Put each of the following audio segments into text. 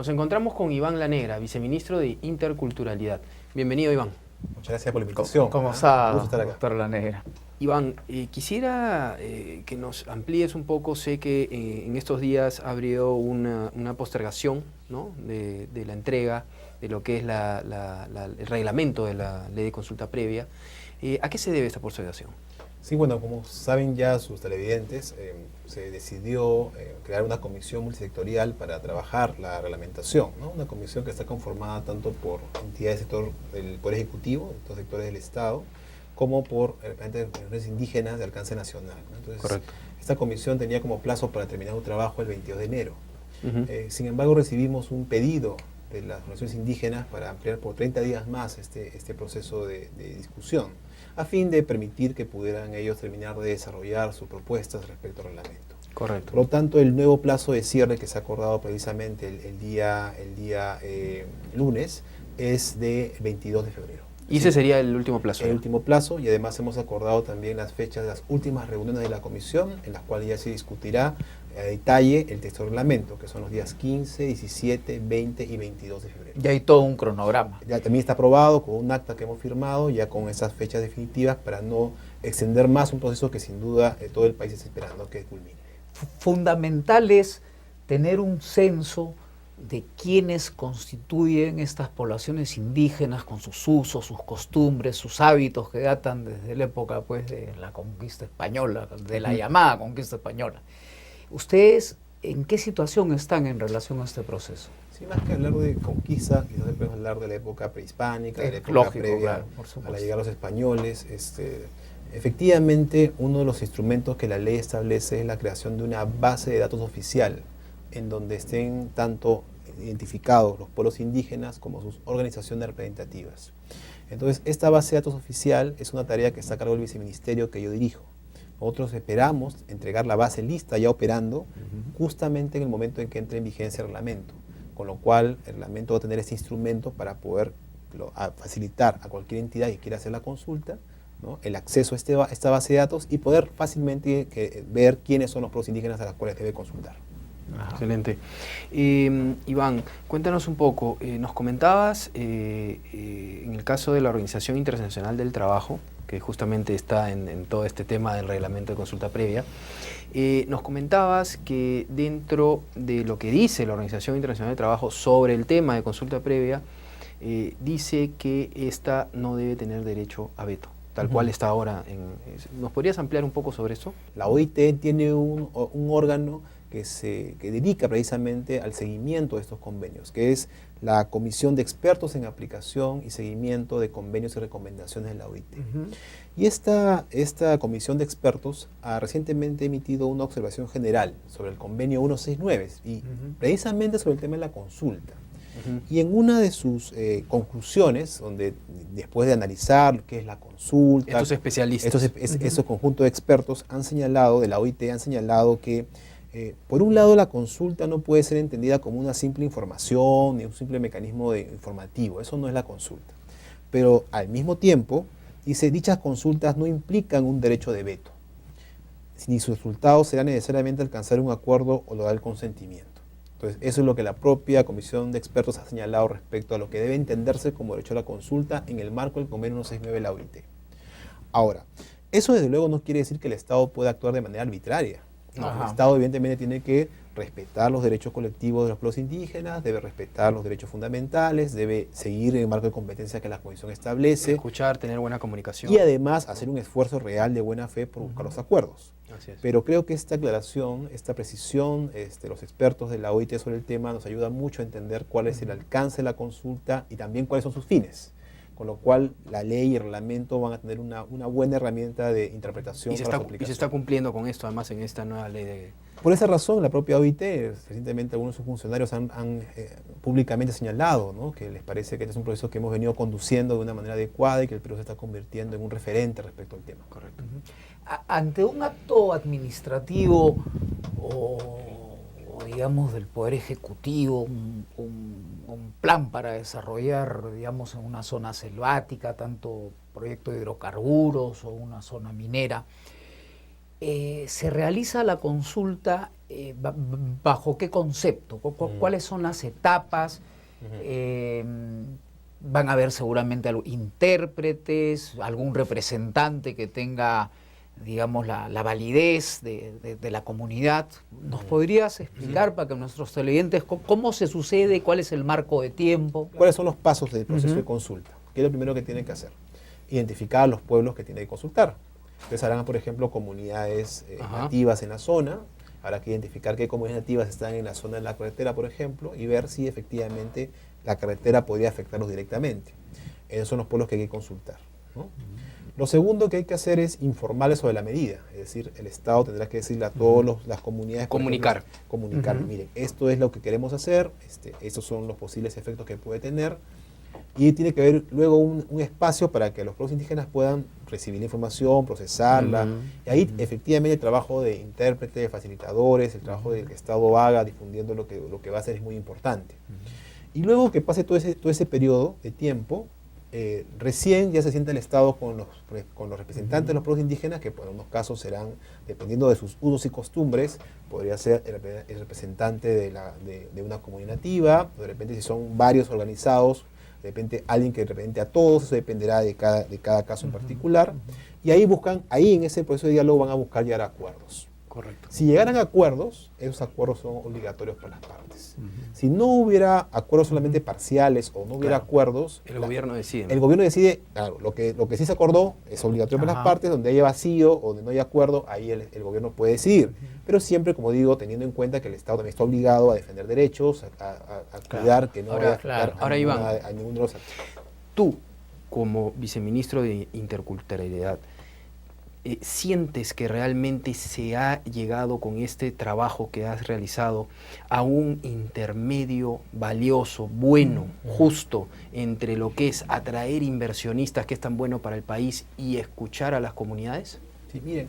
Nos encontramos con Iván La Negra, viceministro de Interculturalidad. Bienvenido, Iván. Muchas gracias por la invitación. ¿Cómo está, gusto estar acá. doctor La Negra? Iván, quisiera que nos amplíes un poco. Sé que en estos días ha habido una postergación, ¿no?, de la entrega de lo que es el reglamento de la ley de consulta previa. ¿A qué se debe esta postergación? Sí, bueno, como saben ya sus televidentes, se decidió crear una comisión multisectorial para trabajar la reglamentación, ¿no? Una comisión que está conformada tanto por entidades del sector del Poder Ejecutivo, de estos sectores del Estado, como por representantes indígenas de alcance nacional, ¿no? Entonces, Correcto. esta comisión tenía como plazo para terminar un trabajo el 22 de enero. Uh-huh. Sin embargo, recibimos un pedido de las organizaciones indígenas para ampliar por 30 días más este proceso de discusión, a fin de permitir que pudieran ellos terminar de desarrollar sus propuestas respecto al reglamento. Correcto. Por lo tanto, el nuevo plazo de cierre que se ha acordado precisamente el día lunes es de 22 de febrero. Y ese sería el último plazo. El último plazo, y además hemos acordado también las fechas de las últimas reuniones de la comisión, en las cuales ya se discutirá a detalle el texto del reglamento, que son los días 15, 17, 20 y 22 de febrero. Ya hay todo un cronograma. Ya también está aprobado con un acta que hemos firmado, ya con esas fechas definitivas, para no extender más un proceso que sin duda todo el país está esperando que culmine. Fundamental es tener un censo de quienes constituyen estas poblaciones indígenas con sus usos, sus costumbres, sus hábitos que datan desde la época, pues, de la conquista española, de la llamada conquista española. ¿Ustedes en qué situación están en relación a este proceso? Sí, más que hablar de conquista, quizás podemos hablar de la época prehispánica, de la época previa claro, a la llegada de los españoles. Efectivamente, uno de los instrumentos que la ley establece es la creación de una base de datos oficial, en donde estén tanto identificados los pueblos indígenas como sus organizaciones representativas. Entonces, esta base de datos oficial es una tarea que está a cargo del viceministerio que yo dirijo. Nosotros esperamos entregar la base lista ya operando justamente en el momento en que entre en vigencia el reglamento, con lo cual el reglamento va a tener este instrumento para poder facilitar a cualquier entidad que quiera hacer la consulta, ¿no?, el acceso a esta base de datos y poder fácilmente ver quiénes son los pueblos indígenas a los cuales debe consultar. Ajá. Excelente. Iván, cuéntanos un poco, nos comentabas en el caso de la Organización Internacional del Trabajo, que justamente está en todo este tema del reglamento de consulta previa, nos comentabas que dentro de lo que dice la Organización Internacional del Trabajo sobre el tema de consulta previa, dice que esta no debe tener derecho a veto, tal cual está ahora. ¿Nos podrías ampliar un poco sobre eso? La OIT tiene un órgano que dedica precisamente al seguimiento de estos convenios, que es la Comisión de Expertos en Aplicación y Seguimiento de Convenios y Recomendaciones de la OIT. Y esta Comisión de Expertos ha recientemente emitido una observación general sobre el convenio 169 y precisamente sobre el tema de la consulta. Y en una de sus conclusiones, donde después de analizar qué es la consulta, estos especialistas, ese conjunto de expertos han señalado, de la OIT han señalado que por un lado la consulta no puede ser entendida como una simple información ni un simple mecanismo informativo, eso no es la consulta. Pero al mismo tiempo dice, dichas consultas no implican un derecho de veto, ni su resultado será necesariamente alcanzar un acuerdo o lograr el consentimiento. Entonces, eso es lo que la propia Comisión de Expertos ha señalado respecto a lo que debe entenderse como derecho a la consulta en el marco del convenio 169 de la OIT. Ahora, eso desde luego no quiere decir que el Estado pueda actuar de manera arbitraria. No, el Estado evidentemente tiene que respetar los derechos colectivos de los pueblos indígenas, debe respetar los derechos fundamentales, debe seguir en el marco de competencia que la Comisión establece. Escuchar, tener buena comunicación. Y además hacer un esfuerzo real de buena fe por buscar los acuerdos. Así es. Pero creo que esta aclaración, esta precisión, los expertos de la OIT sobre el tema nos ayuda mucho a entender cuál es el alcance de la consulta y también cuáles son sus fines. Con lo cual la ley y el reglamento van a tener una buena herramienta de interpretación para su aplicación. Y se está cumpliendo con esto, además, en esta nueva ley de... Por esa razón, la propia OIT, recientemente algunos de sus funcionarios han públicamente señalado, ¿no?, que les parece que este es un proceso que hemos venido conduciendo de una manera adecuada y que el Perú se está convirtiendo en un referente respecto al tema. Correcto. Ante un acto administrativo o digamos, del Poder Ejecutivo, un plan para desarrollar, digamos, en una zona selvática, tanto proyecto de hidrocarburos o una zona minera, ¿se realiza la consulta bajo qué concepto? ¿Cuáles son las etapas? Van a haber seguramente intérpretes, algún representante que tenga, digamos, la validez de la comunidad. ¿Nos podrías explicar para que nuestros televidentes cómo se sucede, cuál es el marco de tiempo? ¿Cuáles son los pasos del proceso de consulta? ¿Qué es lo primero que tienen que hacer? Identificar a los pueblos que tienen que consultar. Entonces harán, por ejemplo, comunidades nativas en la zona. Habrá que identificar qué comunidades nativas están en la zona de la carretera, por ejemplo, y ver si efectivamente la carretera podría afectarlos directamente. Esos son los pueblos que hay que consultar, ¿no? Lo segundo que hay que hacer es informarles sobre la medida. Es decir, el Estado tendrá que decirle a todas las comunidades... Comunicar. Comunicar, miren, esto es lo que queremos hacer, estos son los posibles efectos que puede tener. Y tiene que haber luego un espacio para que los pueblos indígenas puedan recibir la información, procesarla. Y ahí efectivamente el trabajo de intérpretes, facilitadores, el trabajo del que Estado haga difundiendo lo que va a hacer es muy importante. Y luego que pase todo ese periodo de tiempo, recién ya se sienta el Estado con los representantes de los pueblos indígenas, que en unos casos serán, dependiendo de sus usos y costumbres, podría ser el representante de una comunidad nativa, o de repente si son varios organizados, de repente alguien que represente a todos, eso dependerá de cada caso en particular. Y ahí en ese proceso de diálogo van a buscar llegar a acuerdos. Correcto. Si llegaran a acuerdos, esos acuerdos son obligatorios para las partes. Si no hubiera acuerdos solamente parciales o no hubiera acuerdos... El gobierno decide. El gobierno decide, claro, lo que sí se acordó es obligatorio para las partes, donde haya vacío o donde no haya acuerdo, ahí el gobierno puede decidir. Pero siempre, como digo, teniendo en cuenta que el Estado también está obligado a defender derechos, a cuidar que no vaya a afectar a ninguno de los actos. Tú, como viceministro de Interculturalidad, ¿sientes que realmente se ha llegado con este trabajo que has realizado a un intermedio valioso, bueno, justo, entre lo que es atraer inversionistas, que es tan bueno para el país, y escuchar a las comunidades? Sí, miren,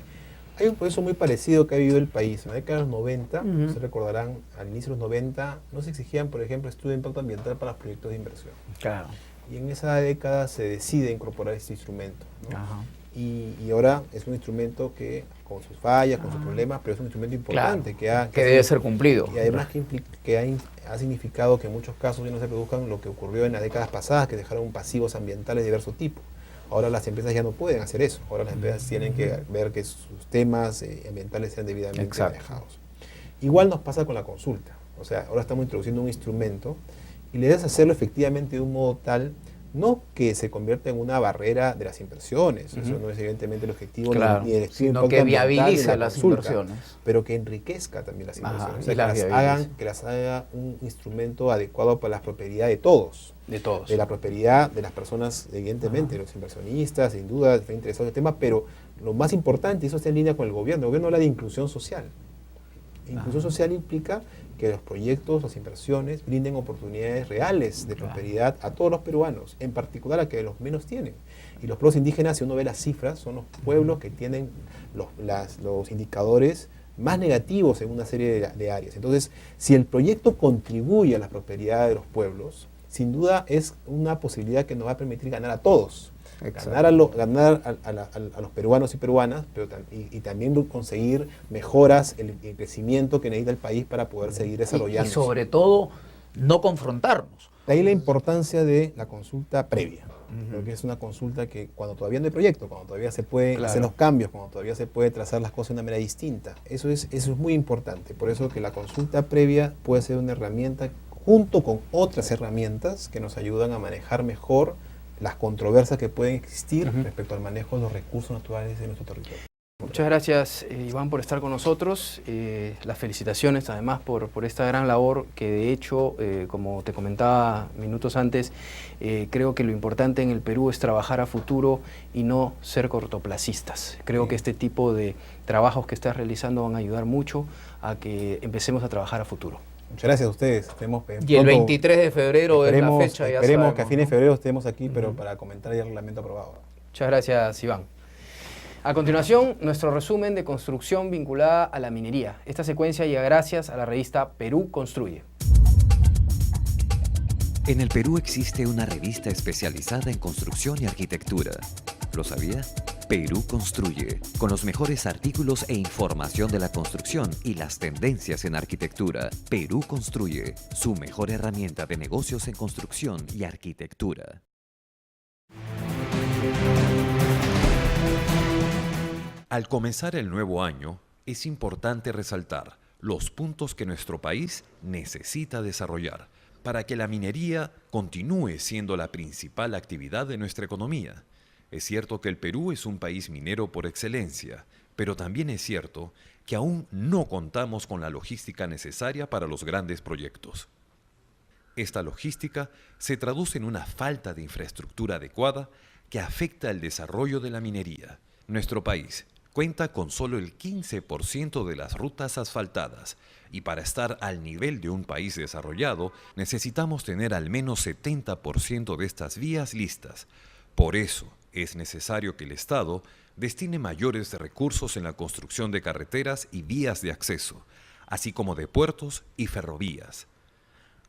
hay un proceso muy parecido que ha vivido el país. En la década de los 90, se recordarán, al inicio de los 90, no se exigían, por ejemplo, estudio de impacto ambiental para los proyectos de inversión. Claro. Y en esa década se decide incorporar este instrumento, ¿no? Y ahora es un instrumento que, con sus fallas, con sus problemas, pero es un instrumento importante. Claro, que debe ser cumplido. Y además que ha significado que en muchos casos ya no se produzcan lo que ocurrió en las décadas pasadas, que dejaron pasivos ambientales de diverso tipo. Ahora las empresas ya no pueden hacer eso. Ahora las empresas tienen que ver que sus temas ambientales sean debidamente manejados. Igual nos pasa con la consulta. O sea, ahora estamos introduciendo un instrumento y la idea es hacerlo efectivamente de un modo tal, no que se convierta en una barrera de las inversiones, eso no es evidentemente el objetivo, ni el sino que viabilice las inversiones, pero que enriquezca también las inversiones, o sea, que las haga un instrumento adecuado para la prosperidad de todos. De la prosperidad de las personas, evidentemente, los inversionistas, sin duda, están interesados en el tema, pero lo más importante, y eso está en línea con el gobierno habla de inclusión social. Inclusión social implica que los proyectos, las inversiones, brinden oportunidades reales de prosperidad a todos los peruanos, en particular a que los menos tienen. Y los pueblos indígenas, si uno ve las cifras, son los pueblos que tienen los indicadores más negativos en una serie de áreas. Entonces, si el proyecto contribuye a la prosperidad de los pueblos, sin duda es una posibilidad que nos va a permitir ganar a todos. Ganar a los peruanos y peruanas, pero también conseguir mejoras, el crecimiento que necesita el país para poder seguir desarrollando. Y sobre todo, no confrontarnos. De ahí la importancia de la consulta previa, porque es una consulta que cuando todavía no hay proyecto, cuando todavía se pueden hacer los cambios, cuando todavía se puede trazar las cosas de una manera distinta, eso es muy importante. Por eso que la consulta previa puede ser una herramienta junto con otras herramientas que nos ayudan a manejar mejor las controversias que pueden existir respecto al manejo de los recursos naturales de nuestro territorio. Muchas gracias, Iván, por estar con nosotros. Las felicitaciones además por esta gran labor que de hecho, como te comentaba minutos antes, creo que lo importante en el Perú es trabajar a futuro y no ser cortoplacistas. Creo que este tipo de trabajos que estás realizando van a ayudar mucho a que empecemos a trabajar a futuro. Muchas gracias a ustedes. Y el 23 de febrero es la fecha. Esperemos que a fines de febrero estemos aquí, pero para comentar ya el reglamento aprobado. Muchas gracias, Iván. A continuación, nuestro resumen de construcción vinculada a la minería. Esta secuencia llega gracias a la revista Perú Construye. En el Perú existe una revista especializada en construcción y arquitectura. ¿Lo sabía? Perú Construye, con los mejores artículos e información de la construcción y las tendencias en arquitectura. Perú Construye, su mejor herramienta de negocios en construcción y arquitectura. Al comenzar el nuevo año, es importante resaltar los puntos que nuestro país necesita desarrollar para que la minería continúe siendo la principal actividad de nuestra economía. Es cierto que el Perú es un país minero por excelencia, pero también es cierto que aún no contamos con la logística necesaria para los grandes proyectos. Esta logística se traduce en una falta de infraestructura adecuada que afecta el desarrollo de la minería. Nuestro país cuenta con solo el 15% de las rutas asfaltadas y para estar al nivel de un país desarrollado necesitamos tener al menos 70% de estas vías listas. Por eso es necesario que el Estado destine mayores recursos en la construcción de carreteras y vías de acceso, así como de puertos y ferrovías.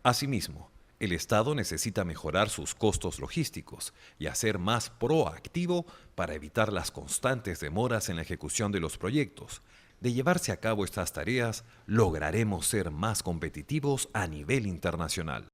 Asimismo, el Estado necesita mejorar sus costos logísticos y hacer más proactivo para evitar las constantes demoras en la ejecución de los proyectos. De llevarse a cabo estas tareas, lograremos ser más competitivos a nivel internacional.